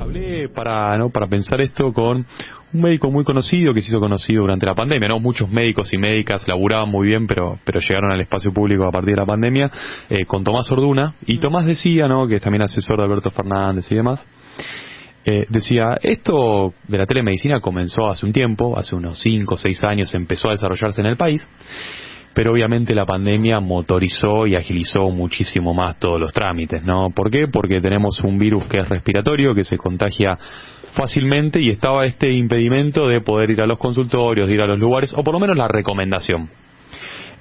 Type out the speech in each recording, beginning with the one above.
Hablé para pensar esto con un médico muy conocido que se hizo conocido durante la pandemia, ¿no? Muchos médicos y médicas laburaban muy bien, pero llegaron al espacio público a partir de la pandemia, con Tomás Orduna. Y Tomás decía, ¿no?, que es también asesor de Alberto Fernández y demás, decía, esto de la telemedicina comenzó hace un tiempo, hace unos 5 o 6 años empezó a desarrollarse en el país, pero obviamente la pandemia motorizó y agilizó muchísimo más todos los trámites, ¿no? ¿Por qué? Porque tenemos un virus que es respiratorio, que se contagia fácilmente, y estaba este impedimento de poder ir a los consultorios, de ir a los lugares, o por lo menos la recomendación.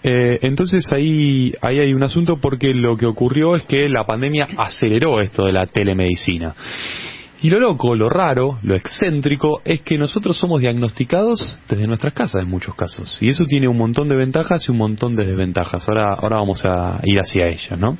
Entonces ahí hay un asunto, porque lo que ocurrió es que la pandemia aceleró esto de la telemedicina. Y lo loco, lo raro, lo excéntrico, es que nosotros somos diagnosticados desde nuestras casas en muchos casos. Y eso tiene un montón de ventajas y un montón de desventajas. Ahora vamos a ir hacia ellas, ¿no?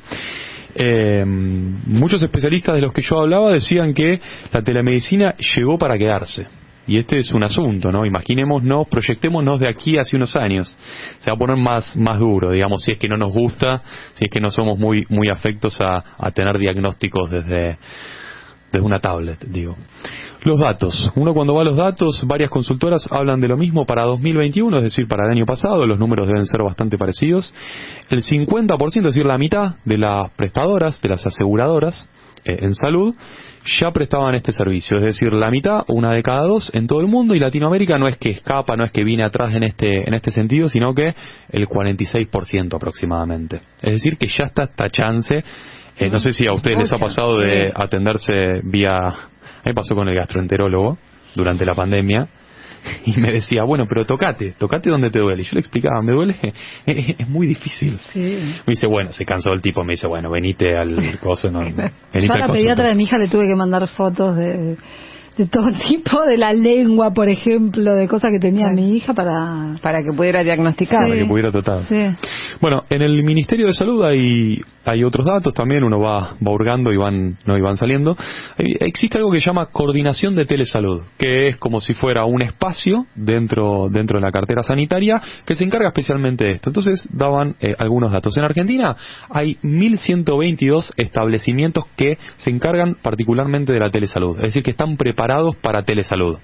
Muchos especialistas de los que yo hablaba decían que la telemedicina llegó para quedarse. Y este es un asunto, ¿no? Imaginémonos, proyectémonos de aquí hace unos años. Se va a poner más duro, digamos, si es que no nos gusta, si es que no somos muy afectos a tener diagnósticos desde una tablet, digo. Los datos. Uno cuando va a los datos, varias consultoras hablan de lo mismo para 2021, es decir, para el año pasado, los números deben ser bastante parecidos. El 50%, es decir, la mitad de las prestadoras, de las aseguradoras en salud, ya prestaban este servicio. Es decir, la mitad, una de cada dos en todo el mundo, y Latinoamérica no es que escapa, no es que viene atrás en este sentido, sino que el 46% aproximadamente. Es decir, que ya está esta chance. No sé si a ustedes les ha pasado de atenderse vía... A mí me pasó con el gastroenterólogo durante la pandemia, y me decía, bueno, pero tocate donde te duele. Y yo le explicaba, me duele, es muy difícil. Sí. Me dice, bueno, se cansó el tipo, me dice, bueno, venite al coso. No, venite yo a la pediatra de mi hija le tuve que mandar fotos de todo tipo, de la lengua, por ejemplo, de cosas que tenía mi hija para que pudiera diagnosticar. Para que pudiera tratar. Sí. Bueno, en el Ministerio de Salud hay otros datos también, uno va hurgando y van saliendo. Existe algo que se llama coordinación de telesalud, que es como si fuera un espacio dentro de la cartera sanitaria que se encarga especialmente de esto. Entonces daban algunos datos. En Argentina hay 1.122 establecimientos que se encargan particularmente de la telesalud, es decir, que están preparados para telesalud.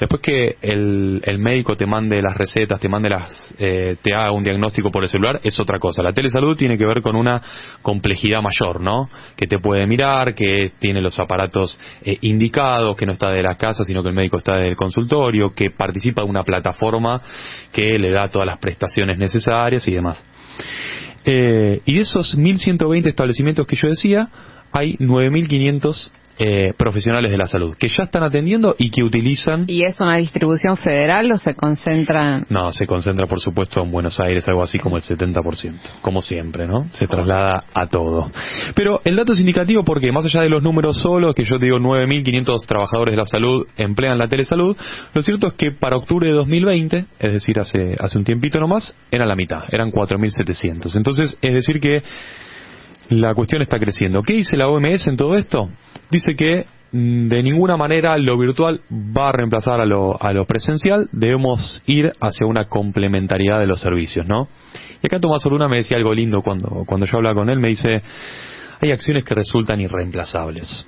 Después que el médico te mande las recetas, te haga un diagnóstico por el celular, es otra cosa. La telesalud tiene que ver con una complejidad mayor, ¿no? Que te puede mirar, que tiene los aparatos indicados, que no está de la casa, sino que el médico está del consultorio, que participa de una plataforma que le da todas las prestaciones necesarias y demás. Y de esos 1.120 establecimientos que yo decía, hay 9.500 profesionales de la salud que ya están atendiendo y que utilizan... ¿Y es una distribución federal o se concentra? No, se concentra por supuesto en Buenos Aires, algo así como el 70%, como siempre, ¿no? Se traslada a todo. Pero el dato es indicativo porque, más allá de los números solos, que yo te digo 9.500 trabajadores de la salud emplean la telesalud, lo cierto es que para octubre de 2020, es decir, hace un tiempito nomás, eran la mitad, eran 4.700. Entonces, es decir que la cuestión está creciendo. ¿Qué dice la OMS en todo esto? Dice que de ninguna manera lo virtual va a reemplazar a lo presencial, debemos ir hacia una complementariedad de los servicios, ¿no? Y acá Tomás Orduna me decía algo lindo cuando yo hablaba con él, me dice, hay acciones que resultan irreemplazables.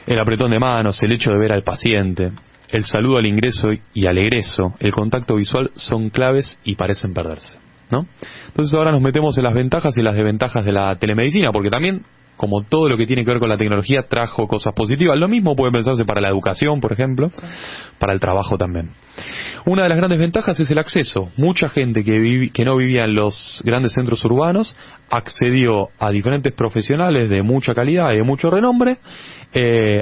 El apretón de manos, el hecho de ver al paciente, el saludo al ingreso y al egreso, el contacto visual son claves y parecen perderse, ¿no? Entonces ahora nos metemos en las ventajas y las desventajas de la telemedicina, porque también, como todo lo que tiene que ver con la tecnología, trajo cosas positivas. Lo mismo puede pensarse para la educación, por ejemplo, para el trabajo también. Una de las grandes ventajas es el acceso. Mucha gente que no vivía en los grandes centros urbanos accedió a diferentes profesionales de mucha calidad y de mucho renombre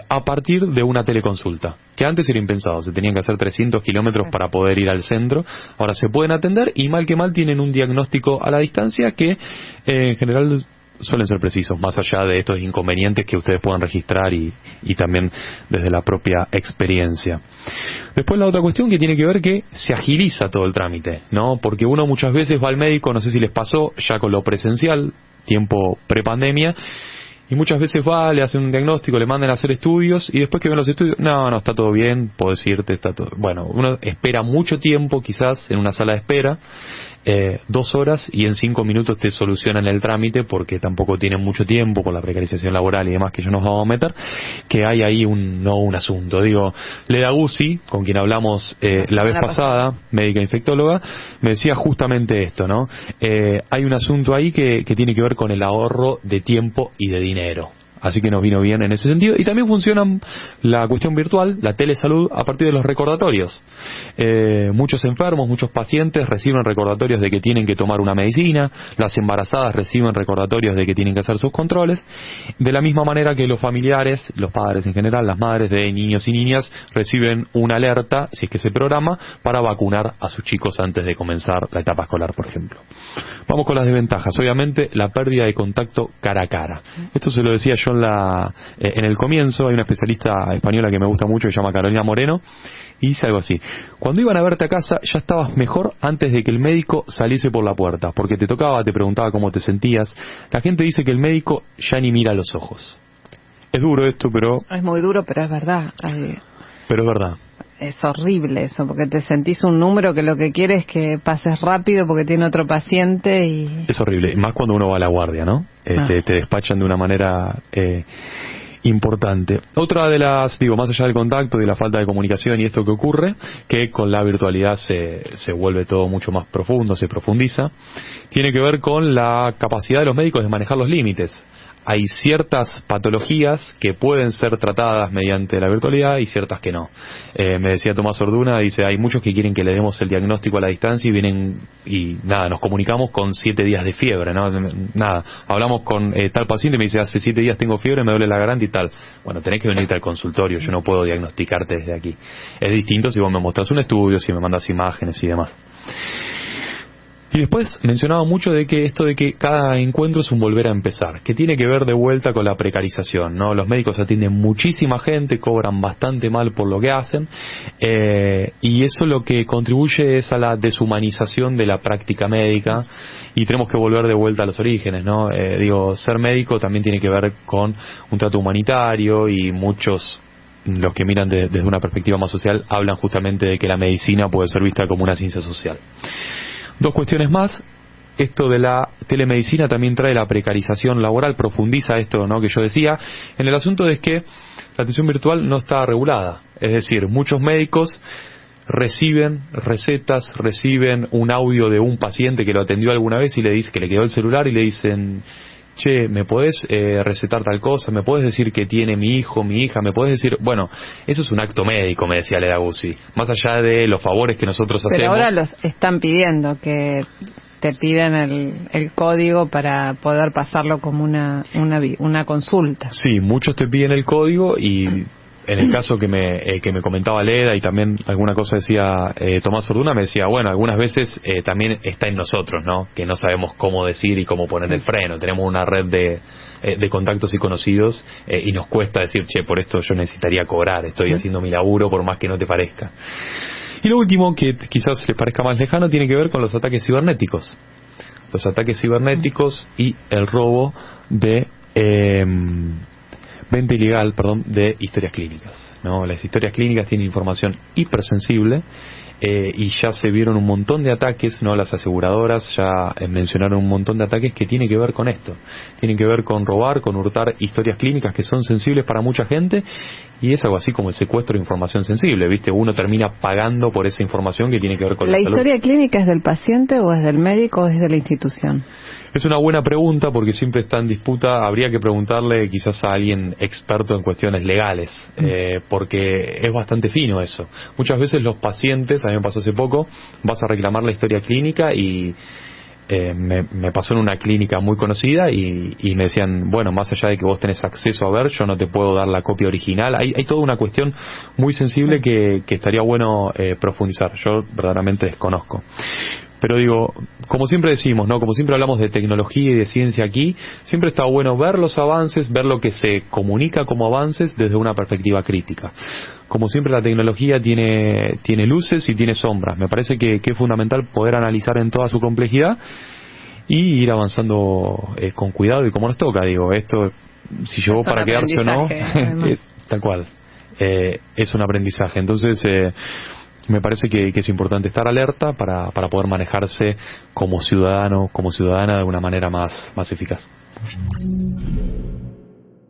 a partir de una teleconsulta, que antes era impensado. Se tenían que hacer 300 kilómetros para poder ir al centro. Ahora se pueden atender y mal que mal tienen un diagnóstico a la distancia que en general suelen ser precisos, más allá de estos inconvenientes que ustedes puedan registrar y también desde la propia experiencia. Después la otra cuestión que tiene que ver que se agiliza todo el trámite, ¿no? Porque uno muchas veces va al médico, no sé si les pasó, ya con lo presencial, tiempo prepandemia, y muchas veces va, le hacen un diagnóstico, le mandan a hacer estudios, y después que ven los estudios, no, está todo bien, podés irte, está todo... Bueno, uno espera mucho tiempo quizás en una sala de espera, 2 horas y en 5 minutos te solucionan el trámite, porque tampoco tienen mucho tiempo por la precarización laboral y demás que ya nos vamos a meter, que hay ahí un asunto. Digo, Leda Guzzi, con quien hablamos la vez pasada, médica infectóloga, me decía justamente esto, ¿no? Hay un asunto ahí que tiene que ver con el ahorro de tiempo y de dinero. Así que nos vino bien en ese sentido. Y también funciona la cuestión virtual, la telesalud, a partir de los recordatorios. Muchos enfermos, muchos pacientes reciben recordatorios de que tienen que tomar una medicina, las embarazadas reciben recordatorios de que tienen que hacer sus controles, de la misma manera que los familiares, los padres en general, las madres de niños y niñas, reciben una alerta, si es que se programa, para vacunar a sus chicos antes de comenzar la etapa escolar, por ejemplo. Vamos con las desventajas. Obviamente, la pérdida de contacto cara a cara. Esto se lo decía yo en el comienzo. Hay una especialista española que me gusta mucho, que se llama Carolina Moreno, y dice algo así: cuando iban a verte a casa ya estabas mejor antes de que el médico saliese por la puerta, porque te tocaba, te preguntaba cómo te sentías. La gente dice que el médico ya ni mira a los ojos. Es duro esto, pero... Es muy duro, pero es verdad. Pero es verdad. Es horrible eso, porque te sentís un número que lo que quiere es que pases rápido porque tiene otro paciente y... Es horrible, más cuando uno va a la guardia, ¿no? Te despachan de una manera importante. Otra de las, más allá del contacto y de la falta de comunicación y esto que ocurre, que con la virtualidad se vuelve todo mucho más profundo, se profundiza, tiene que ver con la capacidad de los médicos de manejar los límites. Hay ciertas patologías que pueden ser tratadas mediante la virtualidad y ciertas que no. Me decía Tomás Orduna, dice, hay muchos que quieren que le demos el diagnóstico a la distancia y vienen y nada, nos comunicamos con 7 días de fiebre, ¿no? Nada, hablamos con tal paciente y me dice, hace 7 días tengo fiebre, me duele la garganta y tal. Bueno, tenés que venirte al consultorio, yo no puedo diagnosticarte desde aquí. Es distinto si vos me mostrás un estudio, si me mandas imágenes y demás. Y después mencionaba mucho de que esto de que cada encuentro es un volver a empezar, que tiene que ver de vuelta con la precarización, ¿no? Los médicos atienden muchísima gente, cobran bastante mal por lo que hacen, y eso lo que contribuye es a la deshumanización de la práctica médica, y tenemos que volver de vuelta a los orígenes, ¿no? Ser médico también tiene que ver con un trato humanitario, y muchos, los que miran desde una perspectiva más social, hablan justamente de que la medicina puede ser vista como una ciencia social. 2 cuestiones más. Esto de la telemedicina también trae la precarización laboral, profundiza esto, ¿no?, que yo decía. En el asunto es que la atención virtual no está regulada. Es decir, muchos médicos reciben recetas, reciben un audio de un paciente que lo atendió alguna vez y le dice que le quedó el celular y le dicen: che, ¿me podés recetar tal cosa? ¿Me podés decir que tiene mi hijo, mi hija? ¿Me podés decir? Bueno, eso es un acto médico, me decía Leda Guzzi. Más allá de los favores que nosotros hacemos. Pero ahora los están pidiendo, que te piden el código para poder pasarlo como una consulta. Sí, muchos te piden el código, y en el caso que me comentaba Leda, y también alguna cosa decía Tomás Orduna, me decía, bueno, algunas veces también está en nosotros, ¿no?, que no sabemos cómo decir y cómo poner el freno. Tenemos una red de contactos y conocidos, y nos cuesta decir, che, por esto yo necesitaría cobrar, estoy haciendo mi laburo por más que no te parezca. Y lo último, que quizás les parezca más lejano, tiene que ver con los ataques cibernéticos. Los ataques cibernéticos y el robo de... venta ilegal, de historias clínicas, ¿no? Las historias clínicas tienen información hipersensible, y ya se vieron un montón de ataques, ¿no? Las aseguradoras ya mencionaron un montón de ataques que tienen que ver con esto. Tienen que ver con robar, con hurtar historias clínicas que son sensibles para mucha gente, y es algo así como el secuestro de información sensible, ¿viste? Uno termina pagando por esa información que tiene que ver con la salud. ¿La historia clínica es del paciente o es del médico o es de la institución? Es una buena pregunta, porque siempre está en disputa. Habría que preguntarle quizás a alguien experto en cuestiones legales, porque es bastante fino eso. Muchas veces los pacientes, a mí me pasó hace poco, vas a reclamar la historia clínica y me pasó en una clínica muy conocida y me decían, bueno, más allá de que vos tenés acceso a ver, yo no te puedo dar la copia original. Hay toda una cuestión muy sensible que estaría bueno profundizar. Yo verdaderamente desconozco. Pero digo, como siempre decimos, ¿no?, como siempre hablamos de tecnología y de ciencia aquí, siempre está bueno ver los avances, ver lo que se comunica como avances desde una perspectiva crítica. Como siempre, la tecnología tiene luces y tiene sombras. Me parece que es fundamental poder analizar en toda su complejidad y ir avanzando con cuidado y como nos toca. Digo, esto, si llegó para quedarse o no, es tal cual. Es un aprendizaje. Entonces, Me parece que es importante estar alerta para poder manejarse como ciudadano, como ciudadana de una manera más eficaz.